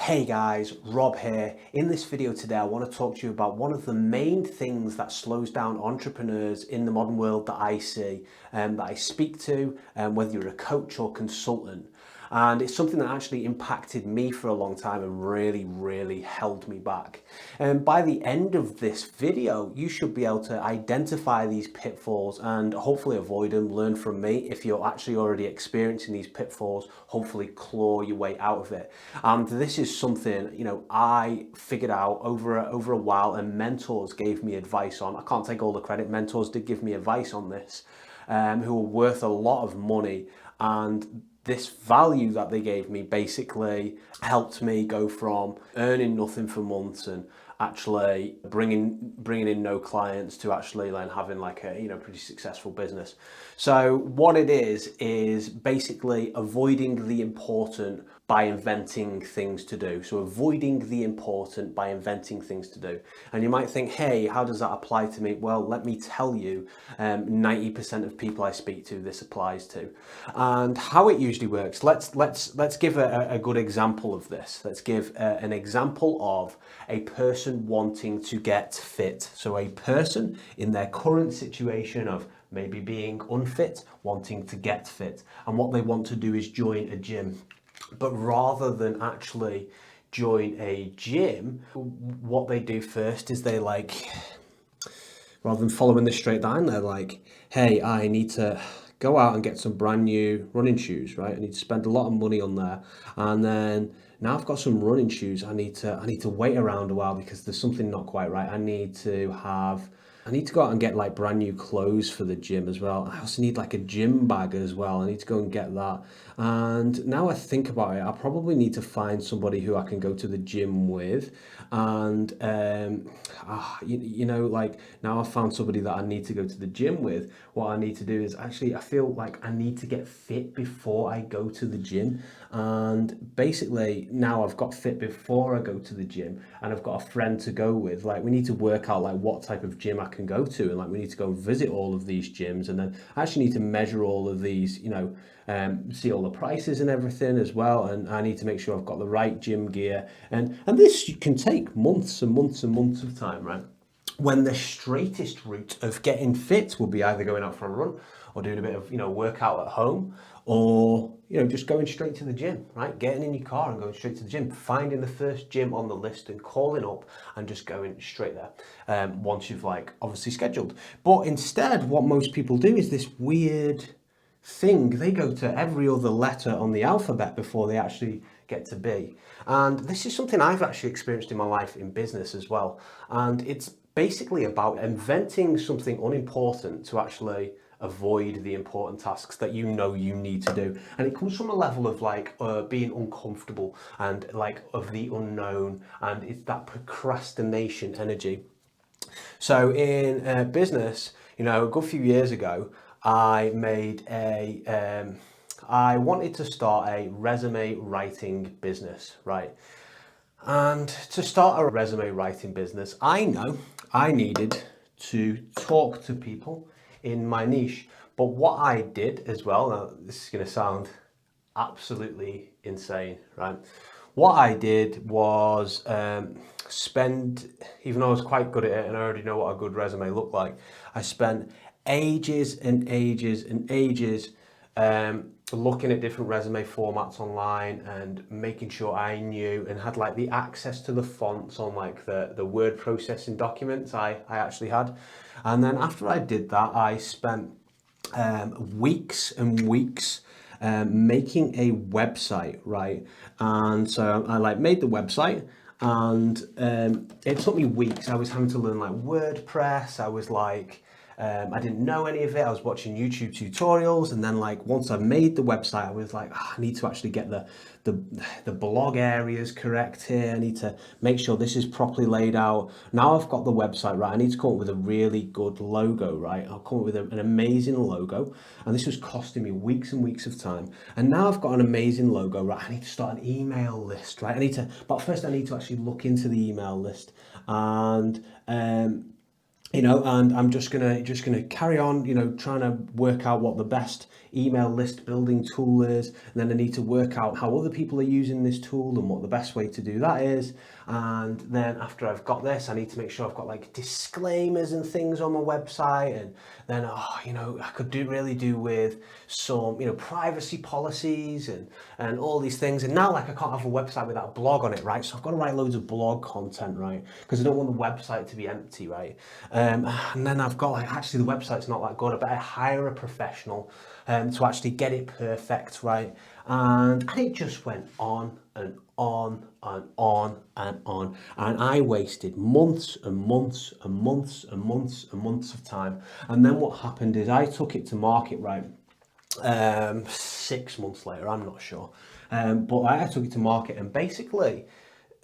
Hey guys, Rob here. In this video today, I want to talk to you about one of the main things that slows down entrepreneurs in the modern world that I see, that I speak to, whether you're a coach or consultant. And it's something that actually impacted me for a long time and really held me back. And by the end of this video, you should be able to identify these pitfalls and hopefully avoid them, learn from me. If you're actually already experiencing these pitfalls, hopefully claw your way out of it. And this is something, I figured out over a while, and mentors gave me advice on. I can't take all the credit. Mentors did give me advice on this, who are worth a lot of money, and this value that they gave me basically helped me go from earning nothing for months and actually bringing in no clients to actually then having like a pretty successful business. So what it is basically avoiding the important by inventing things to do. So avoiding the important by inventing things to do. And you might think, hey, how does that apply to me? Well, let me tell you, 90% of people I speak to, this applies to. And how it usually works, let's give a good example of this. Let's give an example of a person wanting to get fit. So a person in their current situation of maybe being unfit, wanting to get fit. And what they want to do is join a gym. But rather than actually join a gym, what they do first is they rather than following this straight line, they're like, hey, I need to go out and get some brand new running shoes, right? I need to spend a lot of money on there. And then now I've got some running shoes, I need to wait around a while because there's something not quite right. I need to go out and get like brand new clothes for the gym as well. I also need like a gym bag as well. I need to go and get that. And now I think about it, I probably need to find somebody who I can go to the gym with. And, like now I've found somebody that I need to go to the gym with. What I need to do is actually, I feel like I need to get fit before I go to the gym. And basically now I've got fit before I go to the gym and I've got a friend to go with. Like we need to work out like what type of gym I can go to, and like we need to go and visit all of these gyms, and then I actually need to measure all of these, see all the prices and everything as well, and I need to make sure I've got the right gym gear, and this can take months and months and months of time, right? When the straightest route of getting fit will be either going out for a run or doing a bit of workout at home, or just going straight to the gym, right? Getting in your car and going straight to the gym, finding the first gym on the list and calling up and just going straight there, once you've obviously scheduled. But instead what most people do is this weird thing. They go to every other letter on the alphabet before they actually get to B. And this is something I've actually experienced in my life in business as well. And it's basically about inventing something unimportant to actually avoid the important tasks that you need to do. And it comes from a level of being uncomfortable and of the unknown, and it's that procrastination energy. So in business, a good few years ago, I wanted to start a resume writing business, right? And to start a resume writing business, I know I needed to talk to people in my niche. But what I did as well, now this is going to sound absolutely insane, right? What I did was spend, even though I was quite good at it and I already know what a good resume looked like, I spent ages and ages and ages looking at different resume formats online and making sure I knew and had the access to the fonts on the word processing documents I actually had. And then after I did that, I spent weeks and weeks making a website, right? And so I made the website, and it took me weeks. I was having to learn WordPress. I was I didn't know any of it. I was watching YouTube tutorials, and then once I made the website, I was I need to actually get the blog areas correct here. I need to make sure this is properly laid out. Now I've got the website right. I need to come up with a really good logo, right? I'll come up with an amazing logo, and this was costing me weeks and weeks of time. And now I've got an amazing logo, right? I need to start an email list, right? But first I need to actually look into the email list, and and I'm just gonna carry on, trying to work out what the best email list building tool is, and then I need to work out how other people are using this tool and what the best way to do that is. And then after I've got this, I need to make sure I've got like disclaimers and things on my website. And then, I could really do with some, privacy policies and all these things. And now, like, I can't have a website without a blog on it, right? So I've got to write loads of blog content, right? Because I don't want the website to be empty, right? And then I've got like, actually the website's not that good. I better hire a professional to actually get it perfect, right? And it just went on and on and on and on. And I wasted months and months and months and months and months of time. And then what happened is I took it to market, right? 6 months later, I'm not sure. But I took it to market, and basically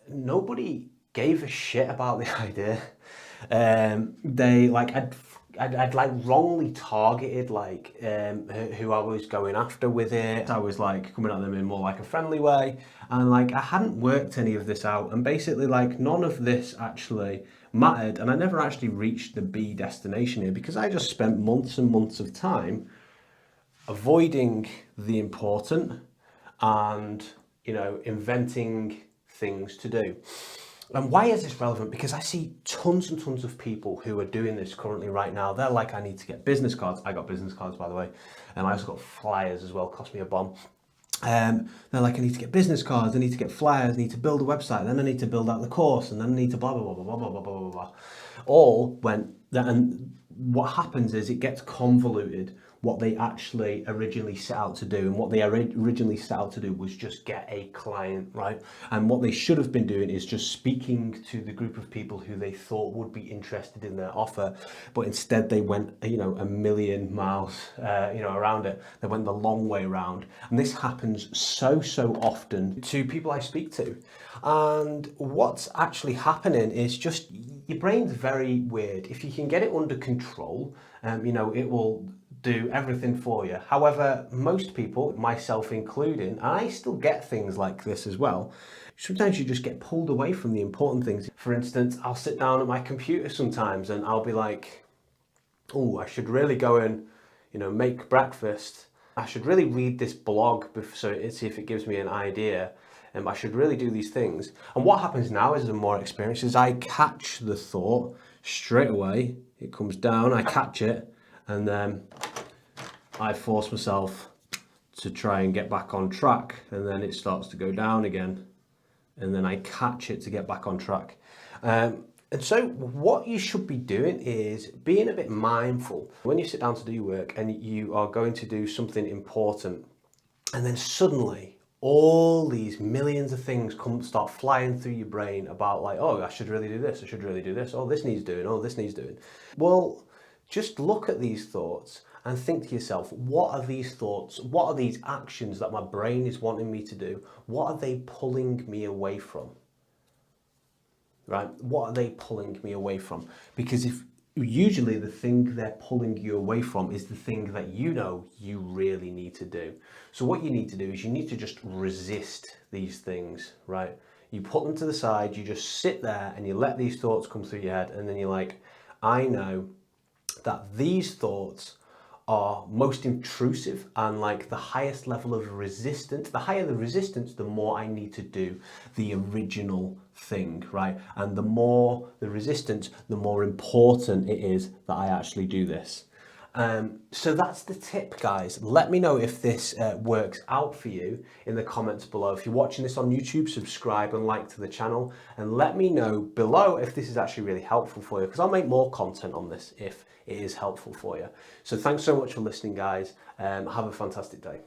nobody gave a shit about the idea. They like I'd like wrongly targeted like who I was going after with it. I was like coming at them in more like a friendly way, and like I hadn't worked any of this out, and basically like none of this actually mattered, and I never actually reached the B destination here because I just spent months and months of time avoiding the important and inventing things to do. And why is this relevant? Because I see tons and tons of people who are doing this currently right now. They're like, I need to get business cards. I got business cards, by the way. And I also got flyers as well, cost me a bomb. They're like, I need to get business cards, I need to get flyers, I need to build a website, then I need to build out the course, and then I need to blah, blah, blah, blah, blah, blah, blah, blah, blah. All went, and what happens is it gets convoluted what they actually originally set out to do. And what they originally set out to do was just get a client, right? And what they should have been doing is just speaking to the group of people who they thought would be interested in their offer. But instead they went, a million miles, around it. They went the long way around. And this happens so often to people I speak to. And what's actually happening is just your brain's very weird. If you can get it under control, it will do everything for you. However, most people, myself including, and I still get things like this as well, sometimes you just get pulled away from the important things. For instance, I'll sit down at my computer sometimes and I'll be like, oh, I should really go and, make breakfast. I should really read this blog so see if it gives me an idea. I should really do these things. And what happens now as I'm more experienced is I catch the thought straight away. It comes down, I catch it, and then I force myself to try and get back on track, and then it starts to go down again, and then I catch it to get back on track. And so what you should be doing is being a bit mindful when you sit down to do your work and you are going to do something important, and then suddenly all these millions of things start flying through your brain about like, oh, I should really do this, I should really do this, oh, this needs doing, oh, this needs doing. Well, just look at these thoughts and think to yourself, what are these thoughts? What are these actions that my brain is wanting me to do? What are they pulling me away from? Right? What are they pulling me away from? Because if usually the thing they're pulling you away from is the thing that you really need to do. So what you need to do is you need to just resist these things, right? You put them to the side, you just sit there and you let these thoughts come through your head, and then you're like, I know that these thoughts are most intrusive and like the highest level of resistance. The higher the resistance, the more I need to do the original thing, right? And the more the resistance, the more important it is that I actually do this. So that's the tip, guys. Let me know if this works out for you in the comments below. If you're watching this on YouTube, subscribe and like to the channel, and let me know below if this is actually really helpful for you, because I'll make more content on this if it is helpful for you. So thanks so much for listening, guys. Have a fantastic day.